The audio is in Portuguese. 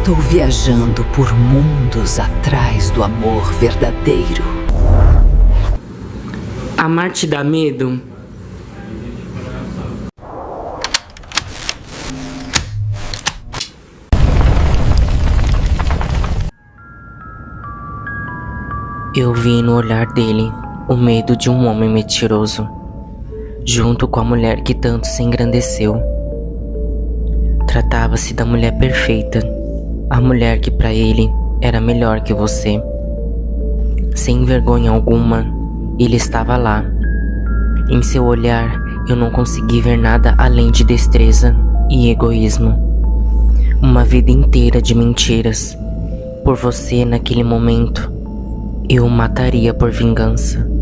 Estou viajando por mundos atrás do amor verdadeiro. Amar te dá medo? Eu vi no olhar dele o medo de um homem mentiroso, junto com a mulher que tanto se engrandeceu. Tratava-se da mulher perfeita, a mulher que para ele era melhor que você. Sem vergonha alguma, ele estava lá. Em seu olhar eu não consegui ver nada além de destreza e egoísmo. Uma vida inteira de mentiras. Por você naquele momento, eu o mataria por vingança.